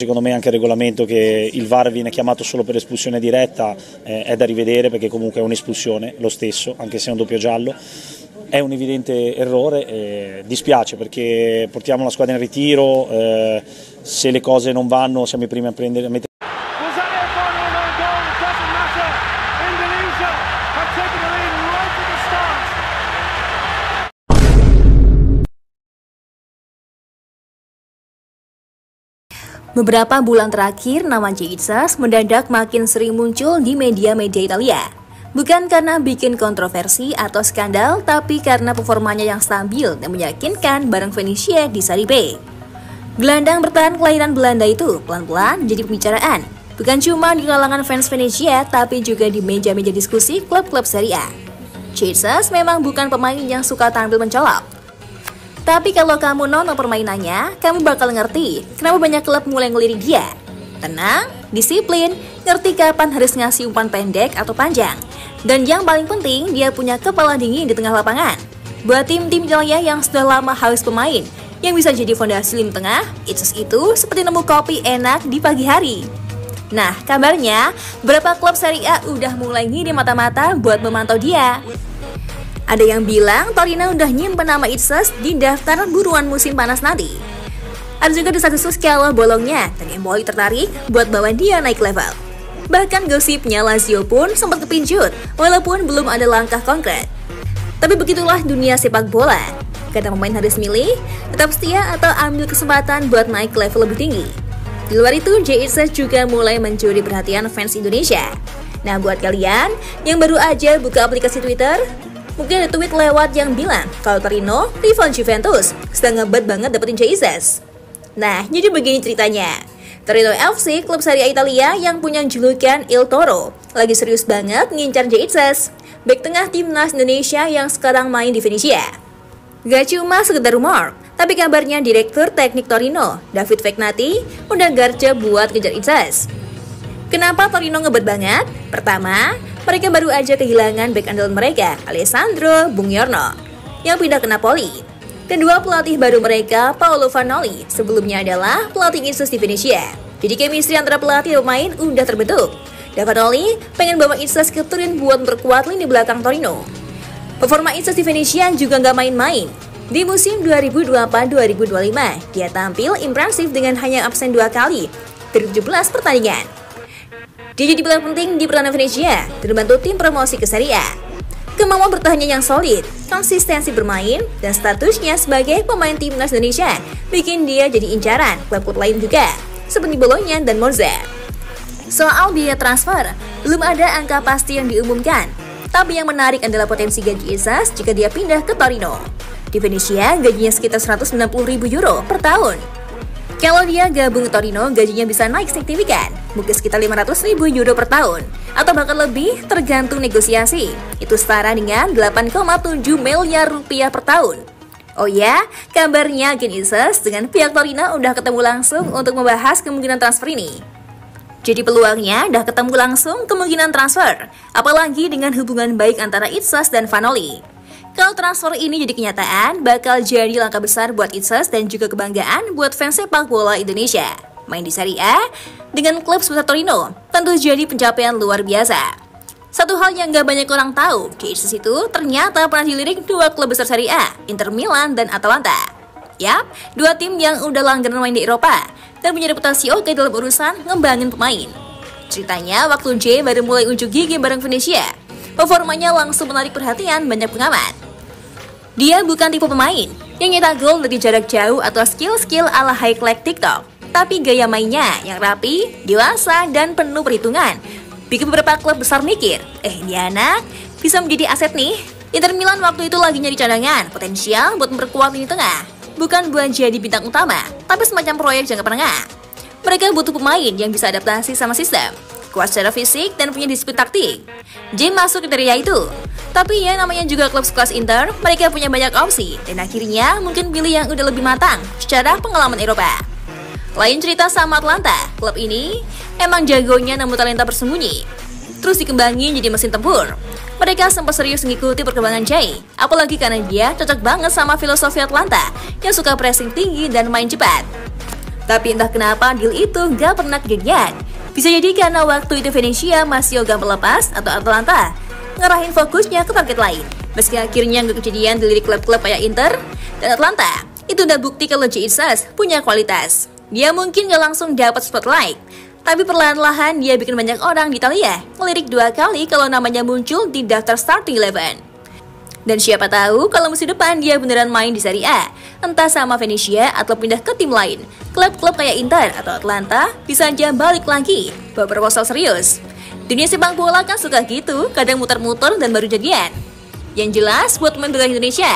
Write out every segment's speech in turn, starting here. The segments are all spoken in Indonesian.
Secondo me anche il regolamento che il VAR viene chiamato solo per espulsione diretta è da rivedere, perché comunque è un'espulsione lo stesso, anche se è un doppio giallo. È un evidente errore, dispiace perché portiamo la squadra in ritiro, se le cose non vanno siamo i primi a mettere. Beberapa bulan terakhir, nama Jay Itzas mendadak makin sering muncul di media-media Italia. Bukan karena bikin kontroversi atau skandal, tapi karena performanya yang stabil dan meyakinkan bareng Venezia di Serie B. Gelandang bertahan kelahiran Belanda itu pelan-pelan jadi pembicaraan, bukan cuma di kalangan fans Venezia, tapi juga di meja-meja diskusi klub-klub Serie A. Jay Itzas memang bukan pemain yang suka tampil mencolok. Tapi kalau kamu nonton permainannya, kamu bakal ngerti kenapa banyak klub mulai ngelirik dia. Tenang, disiplin, ngerti kapan harus ngasih umpan pendek atau panjang. Dan yang paling penting, dia punya kepala dingin di tengah lapangan. Buat tim-tim Italia yang sudah lama haus pemain yang bisa jadi fondasi lini tengah, Itzas itu seperti nemu kopi enak di pagi hari. Nah, kabarnya beberapa klub Serie A udah mulai ngirim mata-mata buat memantau dia. Ada yang bilang Torino udah nyimpen nama Itzas di daftar buruan musim panas nanti. Ada juga desas-desus kalau bolongnya dan Empoli tertarik buat bawa dia naik level. Bahkan gosipnya Lazio pun sempat kepincut walaupun belum ada langkah konkret. Tapi begitulah dunia sepak bola. Kadang pemain harus milih, tetap setia atau ambil kesempatan buat naik level lebih tinggi. Di luar itu, Jay Itzas juga mulai mencuri perhatian fans Indonesia. Nah, buat kalian yang baru aja buka aplikasi Twitter, mungkin ada tweet lewat yang bilang kalau Torino, rival Juventus, sedang ngebet banget dapetin Jay Itzas. Nah, jadi begini ceritanya. Torino FC, klub Serie A Italia yang punya julukan Il Toro, lagi serius banget ngincar Jay Itzas, bek tengah timnas Indonesia yang sekarang main di Venezia. Gak cuma sekedar rumor, tapi kabarnya Direktur Teknik Torino, David Vegnati, udah garca buat kejar Itzas. Kenapa Torino ngebet banget? Pertama, mereka baru aja kehilangan bek andalan mereka, Alessandro Buongiorno, yang pindah ke Napoli. Kedua, pelatih baru mereka, Paolo Vanoli, sebelumnya adalah pelatih Itzas di Venezia. Jadi chemistry antara pelatih dan pemain udah terbentuk. Dan Vanoli pengen bawa Itzas ke Turin buat memperkuat lini belakang Torino. Performa Itzas di Venezia juga nggak main-main. Di musim 2024-2025, dia tampil impresif dengan hanya absen 2 kali dari 17 pertandingan. Dia jadi pilar penting di pertahanan Venezia dan membantu tim promosi ke Serie A. Kemampuan bertahannya yang solid, konsistensi bermain, dan statusnya sebagai pemain timnas Indonesia bikin dia jadi incaran klub-klub lain juga, seperti Bologna dan Monza. Soal biaya transfer, belum ada angka pasti yang diumumkan. Tapi yang menarik adalah potensi gaji Itzas jika dia pindah ke Torino. Di Venezia, gajinya sekitar 190.000 euro per tahun. Kalau dia gabung ke Torino, gajinya bisa naik signifikan, mungkin sekitar 500.000 euro per tahun, atau bahkan lebih tergantung negosiasi. Itu setara dengan 8,7 miliar rupiah per tahun. Oh ya, kabarnya agen Itzas dengan pihak Torino udah ketemu langsung untuk membahas kemungkinan transfer ini. Jadi peluangnya udah ketemu langsung kemungkinan transfer, apalagi dengan hubungan baik antara Itzas dan Vanoli. Kalau transfer ini jadi kenyataan, bakal jadi langkah besar buat Itzas dan juga kebanggaan buat fans sepak bola Indonesia. Main di Serie A dengan klub sebesar Torino tentu jadi pencapaian luar biasa. Satu hal yang gak banyak orang tahu, Jay Itzas itu ternyata pernah dilirik 2 klub besar Serie A, Inter Milan dan Atalanta. Yap, 2 tim yang udah langganan main di Eropa dan punya reputasi oke dalam urusan ngembangin pemain. Ceritanya, waktu Jay baru mulai unjuk gigi bareng Venezia, performanya langsung menarik perhatian banyak pengamat. Dia bukan tipe pemain yang nyetak gol dari jarak jauh atau skill-skill ala highlight TikTok, tapi gaya mainnya yang rapi, dewasa, dan penuh perhitungan bikin beberapa klub besar mikir, dia anak bisa menjadi aset nih. Inter Milan waktu itu lagi nyari cadangan potensial buat memperkuat lini tengah, bukan buat jadi bintang utama, tapi semacam proyek jangka menengah. Mereka butuh pemain yang bisa adaptasi sama sistem, kuat secara fisik, dan punya disiplin taktik. Jay masuk kriteria itu. Tapi ya, namanya juga klub sekelas Inter, mereka punya banyak opsi, dan akhirnya mungkin pilih yang udah lebih matang secara pengalaman Eropa. Lain cerita sama Atlanta, klub ini emang jagonya namun talenta bersembunyi. Terus dikembangin jadi mesin tempur. Mereka sempat serius mengikuti perkembangan Jay, apalagi karena dia cocok banget sama filosofi Atlanta yang suka pressing tinggi dan main cepat. Tapi entah kenapa deal itu gak pernah kejadian. Bisa jadi karena waktu itu Venezia masih ogah melepas atau Atalanta ngarahin fokusnya ke target lain. Meski akhirnya gak kejadian dilirik klub-klub kayak Inter dan Atlanta, itu udah bukti kalau Jesus punya kualitas. Dia mungkin gak langsung dapat spotlight, tapi perlahan-lahan dia bikin banyak orang di Italia ngelirik 2 kali kalau namanya muncul di daftar starting 11. Dan siapa tahu kalau musim depan dia beneran main di Serie A, entah sama Venezia atau pindah ke tim lain. Klub-klub kayak Inter atau Atlanta bisa aja balik lagi bawa proposal serius. Dunia sepak bola kan suka gitu, kadang muter-muter dan baru jadian. Yang jelas buat pemain bertahan Indonesia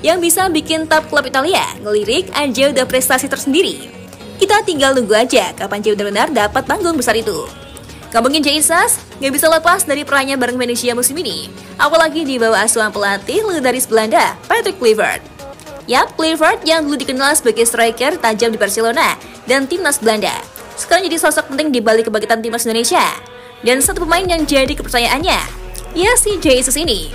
yang bisa bikin top klub Italia ngelirik aja udah prestasi tersendiri. Kita tinggal nunggu aja kapan dia benar-benar dapat panggung besar itu. Ngomongin Jesus, gak bisa lepas dari perannya bareng Venezia musim ini, apalagi di bawah asuhan pelatih legendaris Belanda, Patrick Kluivert. Yap, Kluivert yang dulu dikenal sebagai striker tajam di Barcelona dan timnas Belanda, sekarang jadi sosok penting di balik kebangkitan timnas Indonesia. Dan satu pemain yang jadi kepercayaannya, ya si Jesus ini.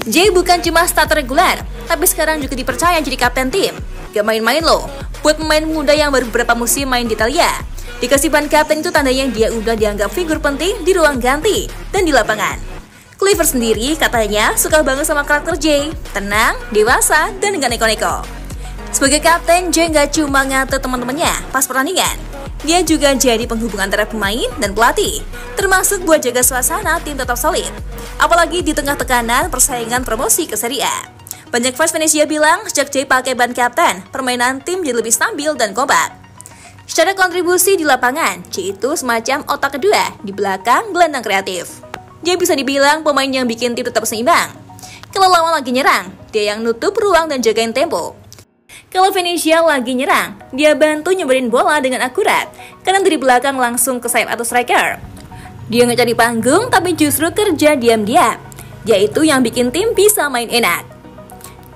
Jay bukan cuma starter reguler, tapi sekarang juga dipercaya jadi kapten tim. Gak main-main loh, buat pemain muda yang baru beberapa musim main di Italia. Dikasih ban kapten itu tandanya dia udah dianggap figur penting di ruang ganti dan di lapangan. Kluivert sendiri katanya suka banget sama karakter Jay, tenang, dewasa, dan gak neko-neko. Sebagai kapten, Jay gak cuma ngatur teman-temannya pas pertandingan, dia juga jadi penghubung antara pemain dan pelatih, termasuk buat jaga suasana tim tetap solid. Apalagi di tengah tekanan persaingan promosi ke Serie A. Banyak fans Venezia bilang sejak Jay pakai ban kapten, permainan tim jadi lebih stabil dan kompak. Secara kontribusi di lapangan, Jay itu semacam otak kedua di belakang gelandang kreatif. Dia bisa dibilang pemain yang bikin tim tetap seimbang. Kalau lawan lagi nyerang, dia yang nutup ruang dan jagain tempo. Kalau Venezia lagi nyerang, dia bantu nyeberin bola dengan akurat, kadang dari belakang langsung ke sayap atau striker. Dia nggak cari panggung, tapi justru kerja diam-diam. Dia itu yang bikin tim bisa main enak.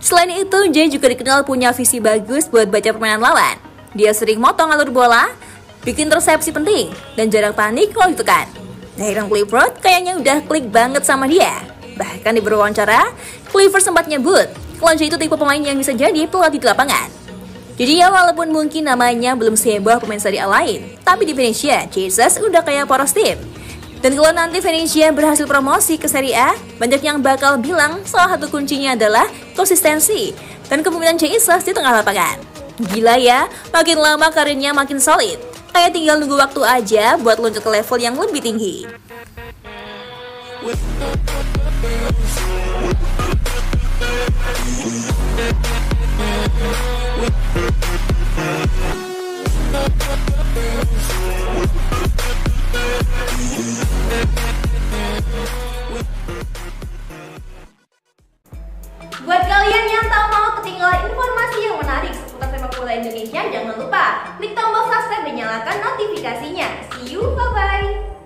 Selain itu, Jay juga dikenal punya visi bagus buat baca permainan lawan. Dia sering motong alur bola, bikin resepsi penting, dan jarang panik kalau ditekan. Heran Kluivert kayaknya udah klik banget sama dia. Bahkan di berwawancara, Kluivert sempat nyebut kalau Jay itu tipe pemain yang bisa jadi pelatih di lapangan. Jadi ya walaupun mungkin namanya belum seheboh pemain Serie A lain, tapi di Venezia, Jesus udah kayak poros tim. Dan kalau nanti Venezia berhasil promosi ke Serie A, banyak yang bakal bilang salah satu kuncinya adalah konsistensi dan kepemimpinan Jesus di tengah lapangan. Gila ya, makin lama karirnya makin solid. Kayak tinggal nunggu waktu aja buat loncat ke level yang lebih tinggi. Buat kalian yang tak mau ketinggalan informasi yang menarik seputar sepak bola Indonesia, jangan lupa klik tombol subscribe dan nyalakan notifikasinya. See you, bye-bye!